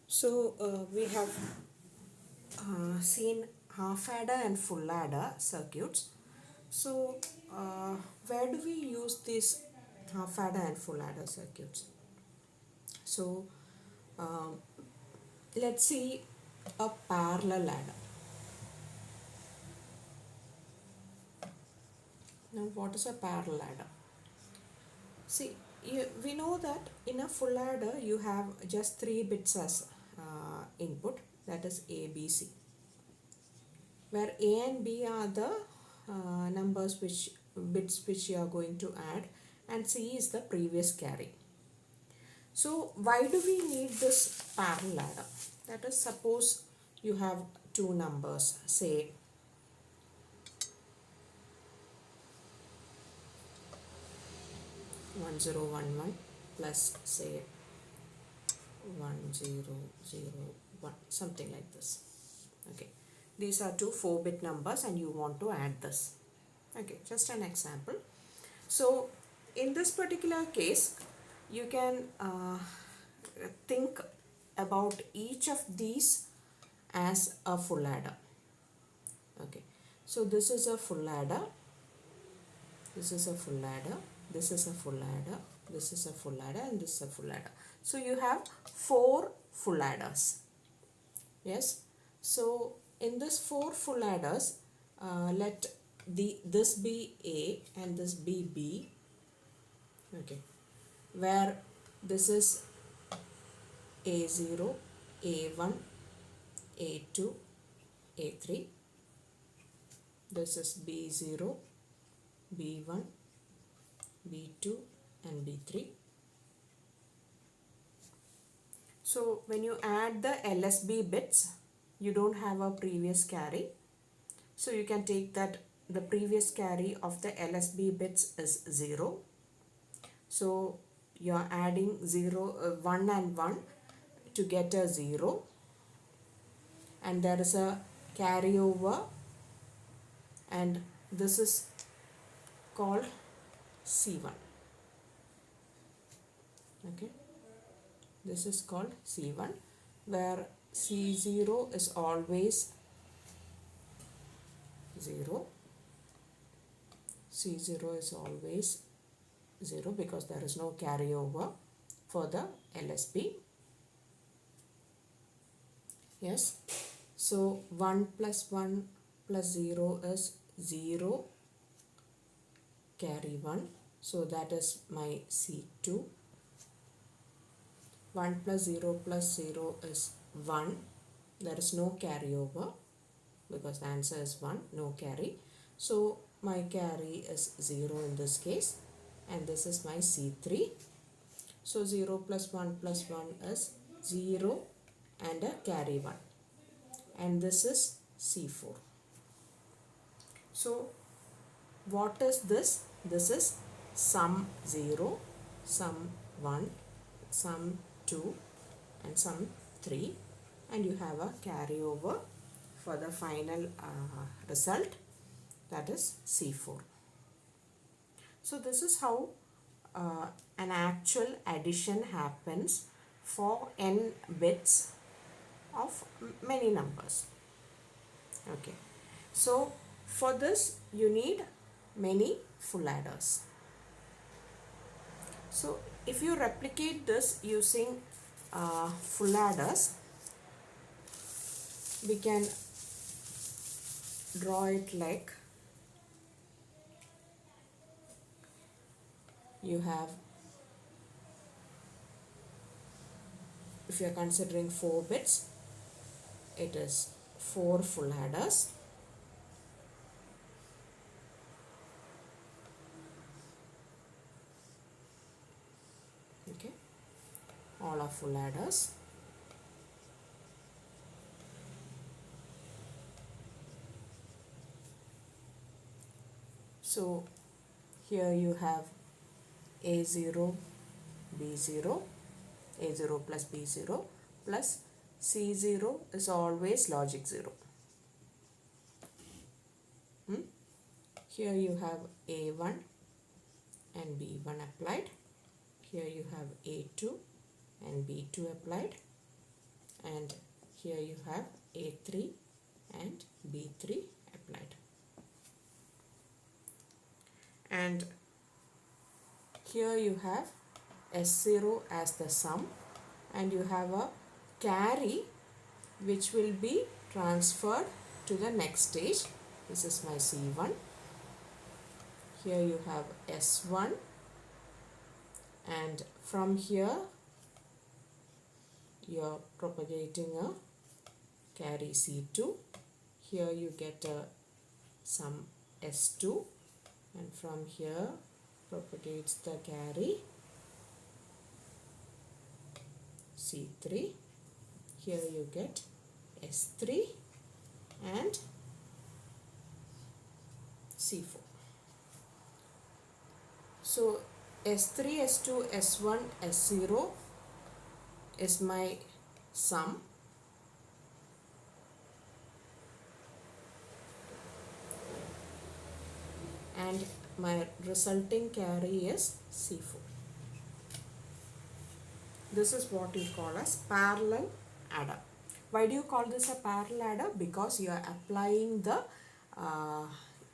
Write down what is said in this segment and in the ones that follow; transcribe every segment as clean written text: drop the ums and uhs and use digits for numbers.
We have seen half adder and full adder circuits. So where do we use these half adder and full adder circuits? So um, let's see a parallel adder. Now what is a parallel adder? See, we know that in a full adder you have just 3 bits as input, that is A, B, C, where A and B are the numbers which bits which you are going to add, and C is the previous carry. So why do we need this parallel adder? That is, suppose you have two numbers, say 1011 plus say 1001, something like this. Okay, these are two 4-bit numbers and you want to add this. Okay, just an example. So in this particular case, you can think about each of these as a full adder. Okay, so this is a full adder, this is a full adder, this is a full adder, this is a full adder, and this is a full adder. So you have 4 full adders. Yes, so in this 4 full adders, let this be A and this be B. Okay, where this is A0, A1, A2, A3. This is B0, B1, B2 and B3. So when you add the LSB bits, you don't have a previous carry. So you can take that the previous carry of the LSB bits is 0. So you are adding 1 and 1 to get a 0. And there is a carryover, and this is called C1. Okay, this is called C1, where C0 is always 0. C0 is always 0 because there is no carryover for the LSB. Yes, so 1 plus 1 plus 0 is 0, carry 1, so that is my C2. 1 plus 0 is 1, there is no carryover because the answer is 1, no carry. So my carry is 0 in this case, and this is my C3. So 0 plus 1 is 0 and a carry 1, and this is C4. So what is this? This is sum 0, sum 1, sum 2 and sum 3, and you have a carryover for the final result, that is C4. So this is how an actual addition happens for n bits of many numbers. Okay, so for this you need many full adders. So if you replicate this using full adders, we can draw it like you have, if you are considering 4 bits, it is 4 full adders. Okay, all are full adders. So here you have A0, B0, A0 plus B0 plus C0 is always logic 0. Here you have A1 and B1 applied. Here you have A2 and B2 applied. and here you have A3 and B3 applied. And here you have S0 as the sum, and you have a carry which will be transferred to the next stage. This is my C1. Here you have S1, and from here you are propagating a carry C2. Here you get a sum S2, and from here propagates the carry C3. Here you get S3 and C4. So S3, S2, S1, S0 is my sum, and my resulting carry is C4. This is what you call as parallel adder. Why do you call this a parallel adder? Because you are applying the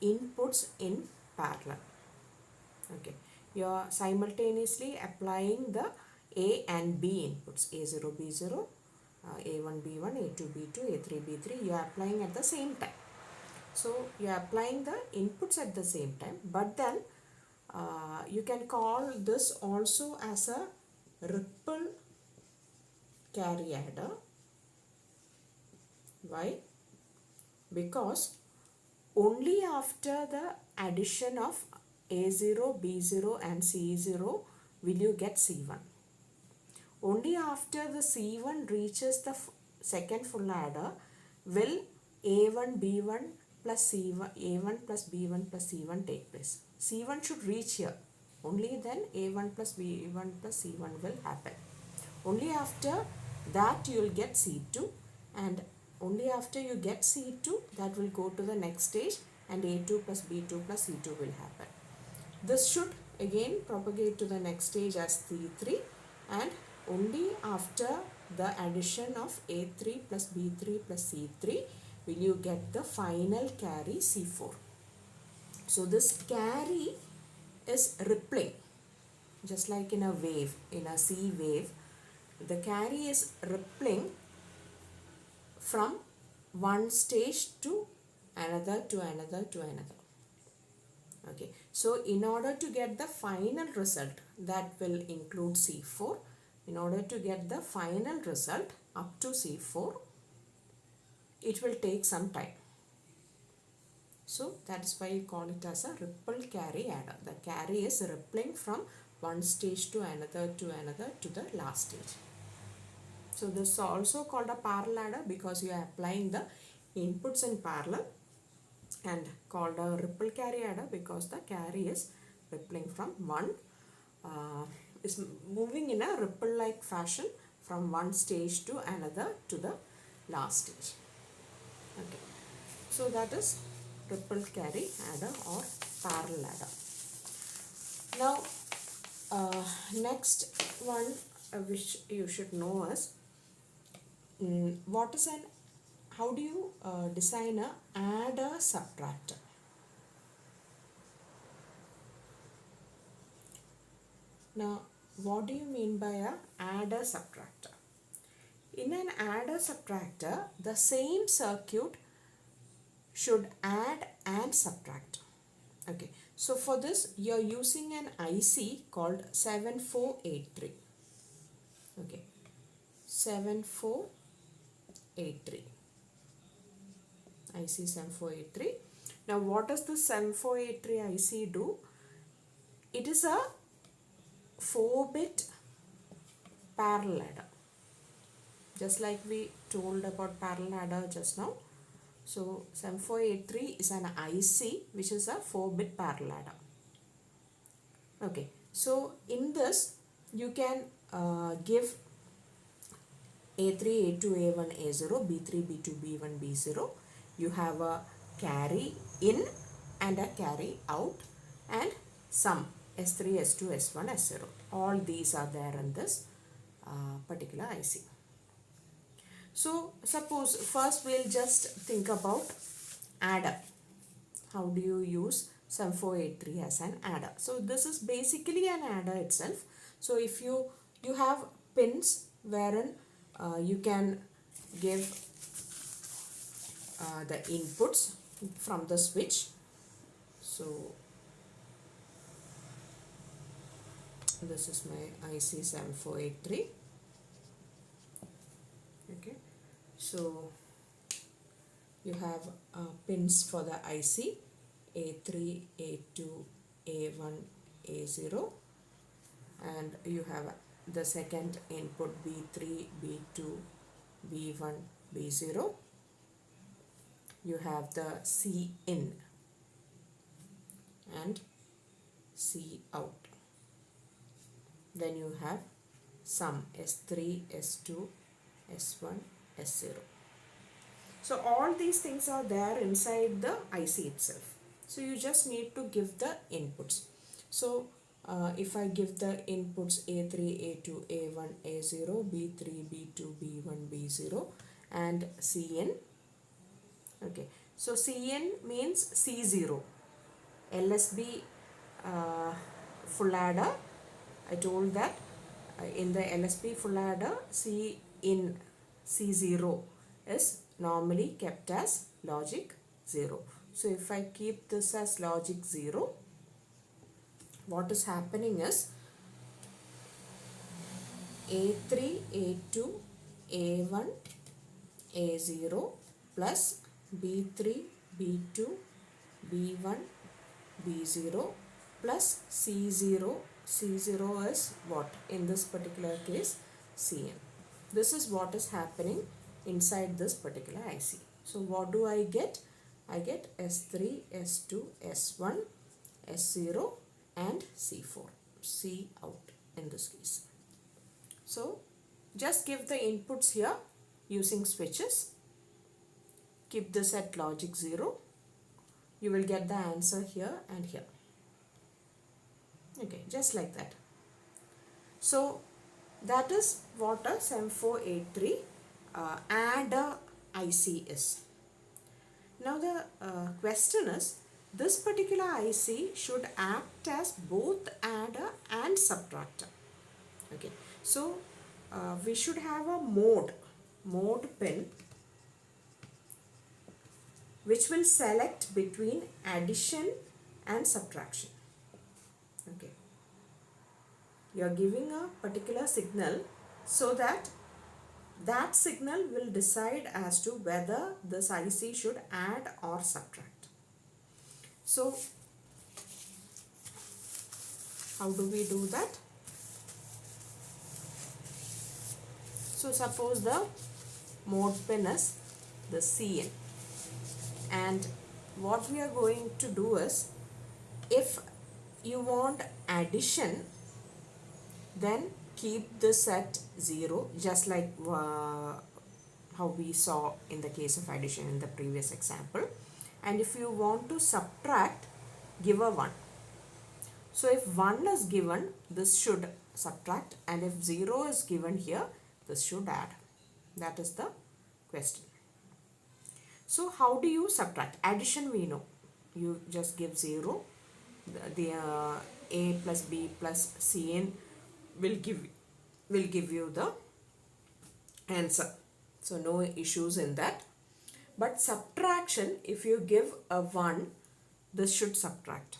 inputs in parallel. Okay, you are simultaneously applying the A and B inputs, A0, B0, A1, B1, A2, B2, A3, B3. You are applying at the same time. So you are applying the inputs at the same time, but then you can call this also as a ripple carry adder. Why? Because only after the addition of A0, B0 and C0 will you get C1. Only after the C1 reaches the second full adder will A1, B1 plus C1, A1 plus B1 plus C1 take place. C1 should reach here. Only then A1 plus B1 plus C1 will happen. Only after that you will get C2, and only after you get C2 that will go to the next stage, and A2 plus B2 plus C2 will happen. This should again propagate to the next stage as C3, and only after the addition of A3 plus B3 plus C3 will you get the final carry C4. So this carry is rippling, just like in a wave, in a sea wave. The carry is rippling from one stage to another, to another, to another. Okay, so in order to get the final result, that will include C4. In order to get the final result up to C4, it will take some time. So that is why you call it as a ripple carry adder. The carry is rippling from one stage to another, to the last stage. So this is also called a parallel adder because you are applying the inputs in parallel, and called a ripple carry adder because the carry is rippling from one, is moving in a ripple like fashion from one stage to another, to the last stage. Okay, so that is ripple carry adder or parallel adder. Now next one which you should know is how do you design a adder subtractor. Now what do you mean by a adder subtractor? In an adder subtractor, the same circuit should add and subtract. Okay, so for this you are using an IC called 7483. Okay, 7483. IC 7483. Now what does the 7483 IC do? It is a 4-bit parallel adder. Just like we told about parallel adder just now. So 7483 is an IC which is a 4-bit parallel adder. Okay, so in this you can give A3, A2, A1, A0, B3, B2, B1, B0. You have a carry in and a carry out, and sum S3, S2, S1, S0. All these are there in this particular IC. So suppose first we'll just think about adder. How do you use 7483 as an adder? So this is basically an adder itself. So if you have pins wherein you can give the inputs from the switch. So this is my IC 7483. Okay, so you have pins for the IC A3, A2, A1, A0, and you have the second input B3, B2, B1, B0. You have the C in and C out. Then you have some S3, S2, S1, S0. So all these things are there inside the IC itself. So you just need to give the inputs. So if I give the inputs A3, A2, A1, A0, B3, B2, B1, B0 and Cn. Okay. So Cn means C0. LSB full adder. I told that in the LSB full adder, C in C0 is normally kept as logic 0. So if I keep this as logic 0, what is happening is A3, A2, A1, A0 plus B3, B2, B1, B0 plus C0. C0 is what? In this particular case, Cn. This is what is happening inside this particular IC. So what do I get? I get S3, S2, S1, S0 and C4. C out in this case. So just give the inputs here using switches. Keep this at logic 0. You will get the answer here and here. Okay, just like that. So that is what a 7483 adder IC is. Now the question is, this particular IC should act as both adder and subtractor. Okay, so we should have a mode pin which will select between addition and subtraction. Okay, you are giving a particular signal so that signal will decide as to whether this IC should add or subtract. So how do we do that? So suppose the mode pin is the Cn, and what we are going to do is, if you want addition, then keep this at 0, just like how we saw in the case of addition in the previous example. And if you want to subtract, give a 1. So if 1 is given, this should subtract, and if 0 is given here, this should add. That is the question. So how do you subtract? Addition we know. You just give 0. The A plus B plus Cn will give you the answer. So no issues in that. But subtraction, if you give a 1, this should subtract.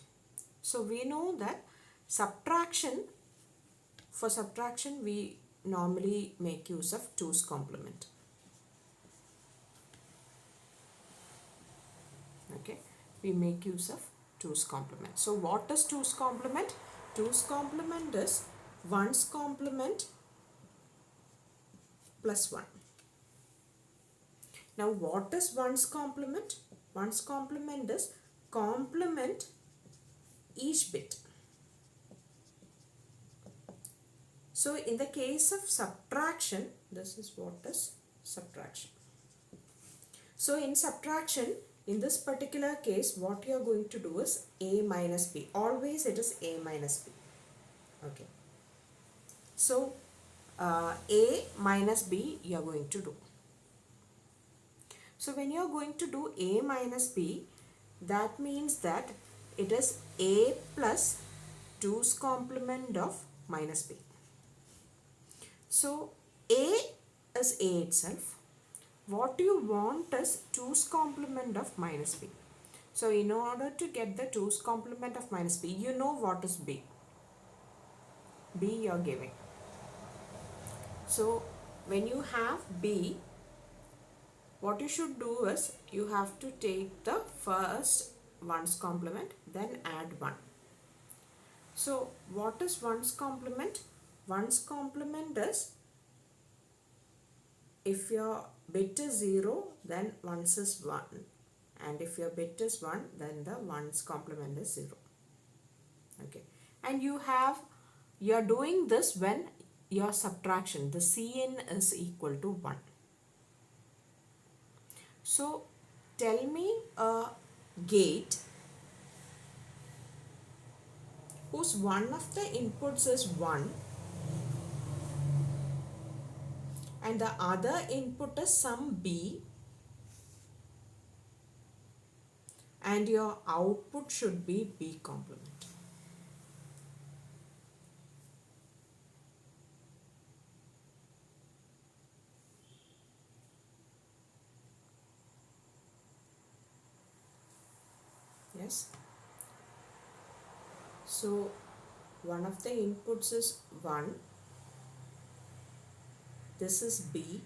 So we know that for subtraction we normally make use of 2's complement. Okay, we make use of 2's complement. So what is 2's complement? 2's complement is 1's complement plus 1. Now what is 1's complement? 1's complement is complement each bit. So in the case of subtraction, this is what is subtraction. So in subtraction, in this particular case, what you are going to do is A minus B. Always it is A minus B. Okay. So A minus B you are going to do. So when you are going to do A minus B, that means that it is A plus 2's complement of minus B. So A is A itself. What you want is 2's complement of minus B. So in order to get the 2's complement of minus B, you know what is B. B you are giving. So when you have B, what you should do is you have to take the first 1's complement, then add 1. So what is 1's complement? 1's complement is, if your bit is 0, then 1's is 1. And if your bit is 1, then the 1's complement is 0. Okay. And you are doing this when your subtraction, the Cn is equal to 1. So tell me a gate whose one of the inputs is 1 and the other input is some B, and your output should be B complement. Yes. So one of the inputs is 1. This is B.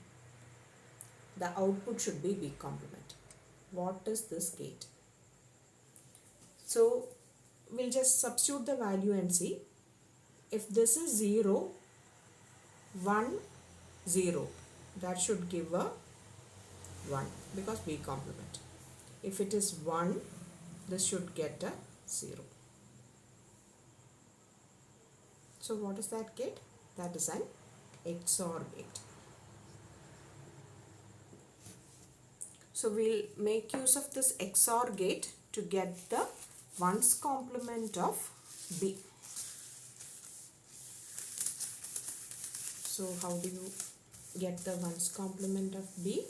The output should be B complement. What is this gate? So we'll just substitute the value and see. If this is 0, 1, 0, that should give a 1 because B complement. If it is 1, this should get a 0. So what is that gate? That is an Xor gate. So we'll make use of this Xor gate to get the 1's complement of B. So how do you get the 1's complement of B?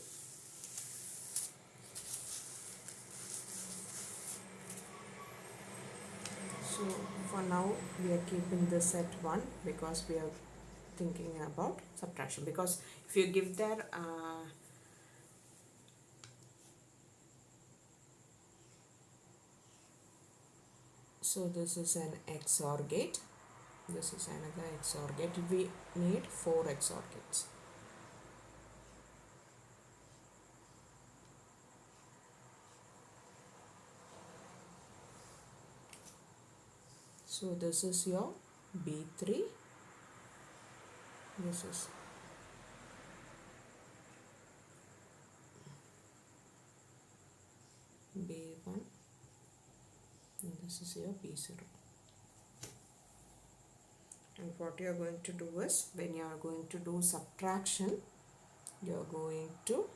So for now we are keeping this at 1 because we are thinking about subtraction. Because if you give there so this is an Xor gate. This is another Xor gate. We need 4 Xor gates. So this is your B3. This is B1. And this is your B0. And what you are going to do is, when you are going to do subtraction, you are going to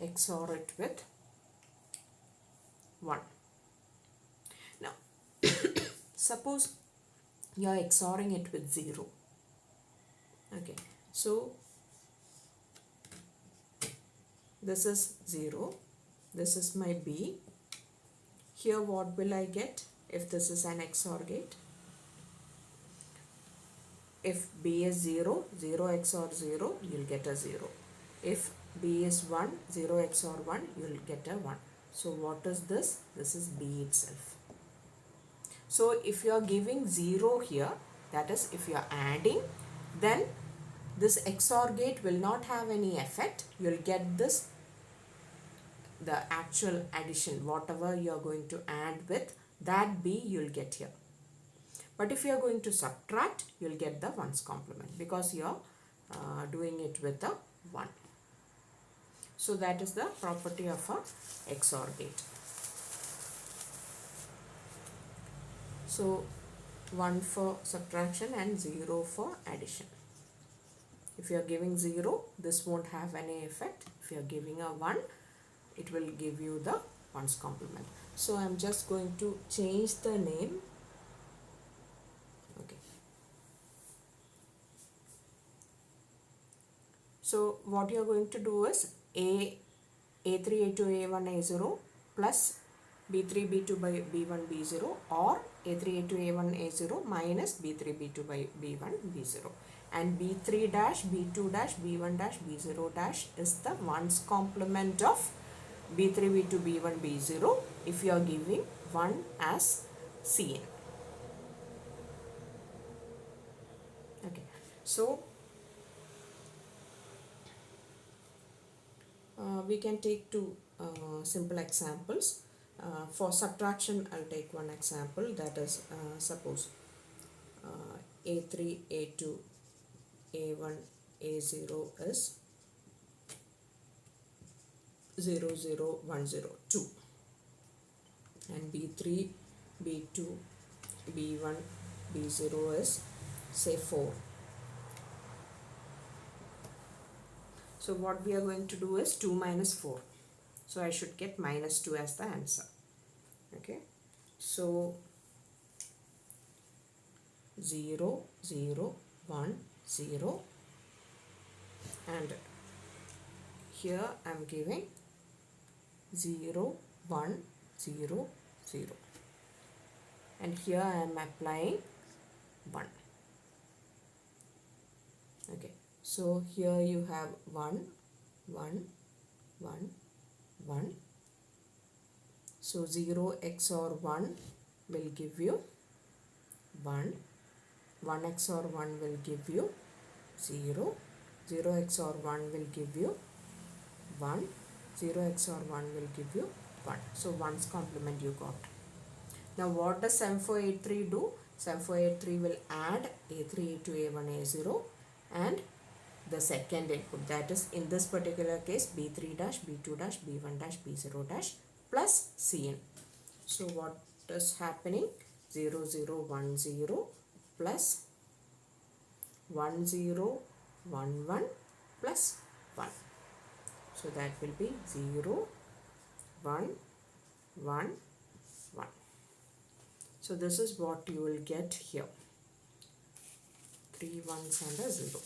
XOR it with 1. Now, suppose you are XORing it with 0. Okay, so this is 0. This is my B. Here what will I get if this is an XOR gate? If B is 0, 0 XOR 0, you'll get a 0. If B is 1, 0 XOR 1, you'll get a 1. So what is this? This is B itself. So if you are giving 0 here, that is if you are adding, then this XOR gate will not have any effect. You'll get this, the actual addition, whatever you are going to add with that B, you'll get here. But if you are going to subtract, you'll get the 1's complement because you are doing it with a 1. So that is the property of a XOR gate. So 1 for subtraction and 0 for addition. If you are giving 0, this won't have any effect. If you are giving a 1, it will give you the 1's complement. So I am just going to change the name So what you are going to do is A3, A2, A1, A0 plus B3, B2 by B1, B0, or A3, A2, A1, A0 minus B3, B2 by B1, B0. And B3 dash, B2 dash, B1 dash, B0 dash is the ones complement of B3, B2, B1, B0 if you are giving 1 as Cn. Okay, so we can take two simple examples. For subtraction, I'll take one example, that is suppose A3, A2, A1, A0 is 0, 0, 1, 0, 2, and B3, B2, B1, B0 is say 4. So what we are going to do is 2 minus 4. So I should get minus 2 as the answer. Okay. So 0, 0, 1, 0, and here I am giving 0, 1, 0, 0, and here I am applying 1. Okay, so here you have 1, 1, 1, 1. So 0 XOR 1 will give you 1. 1 XOR 1 will give you 0. 0 XOR 1 will give you 1. 0 XOR 1 will give you 1. So 1's complement you got. Now what does 7483 do? 7483 will add A3, A2, A1, A0 and the second input, that is in this particular case B3 dash, B2 dash, B1 dash, B0 dash plus Cn. So what is happening? 0, 0, 1, 0 plus 1, 0, 1, 1 plus 1. So that will be 0, 1, 1, 1. So this is what you will get here. 3 1s and a 0.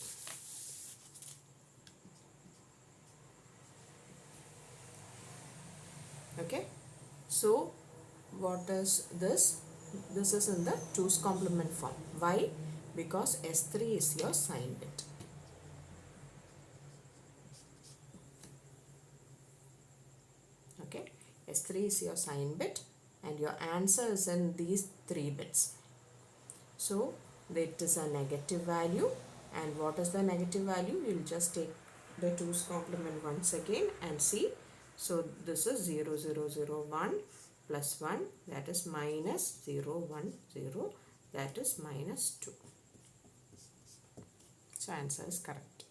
Okay. So what is this? This is in the 2's complement form. Why? Because S3 is your sign bit. Okay. S3 is your sign bit and your answer is in these 3 bits. So it is a negative value, and what is the negative value? You will just take the 2's complement once again and see. So this is 0, 0, 0, 1 plus 1, that is minus 0, 1, 0, that is minus 2. So answer is correct.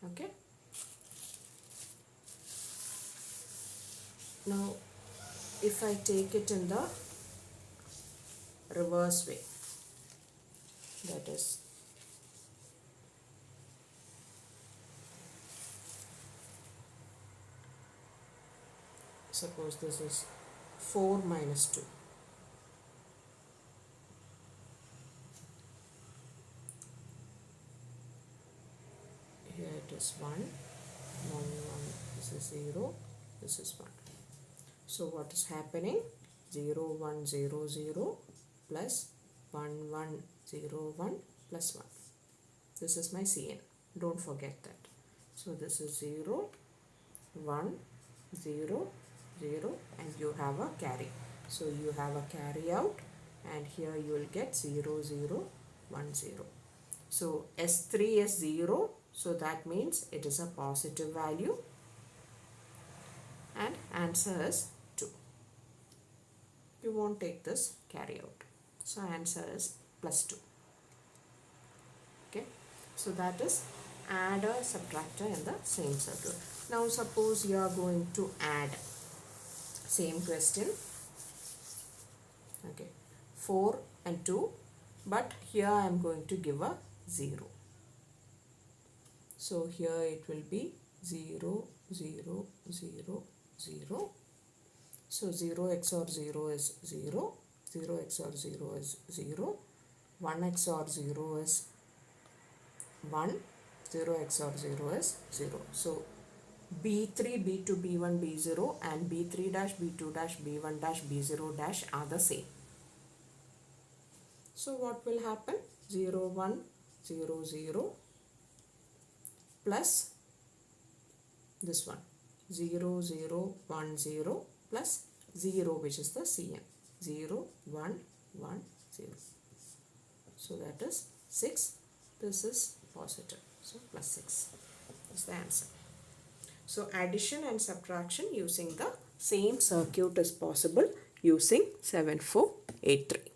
Okay. Now if I take it in the reverse way, that is suppose this is 4 minus 2. Here it is 1, 1, 1, this is 0, this is 1. So what is happening? 0, 1, 0, 0 plus 1, 1, 0, 1 plus 1. This is my Cn. Don't forget that. So this is 0, 1, 0, 0, and you have a carry. So you have a carry out, and here you will get 0, 0, 1, 0. So S3 is 0, so that means it is a positive value, and answer is 2. You won't take this carry out. So answer is plus 2. Okay. So that is adder, subtractor in the same circle. Now suppose you are going to add. Same question. Okay. 4 and 2. But here I am going to give a 0. So here it will be 0, 0, 0, 0. So 0 XOR 0 is 0. 0 XOR 0 is 0. 1 XOR 0 is 1, 0 XOR 0 is 0. So B3, B2, B1, B0 and B3 dash, B2 dash, B1 dash, B0 dash are the same. So what will happen? 0, 1, 0, 0 plus this one 0, 0, 1, 0 plus 0, which is the Cn. 0, 1, 1, 0. So that is 6. This is positive. So plus 6 is the answer. So addition and subtraction using the same circuit is possible using 7483.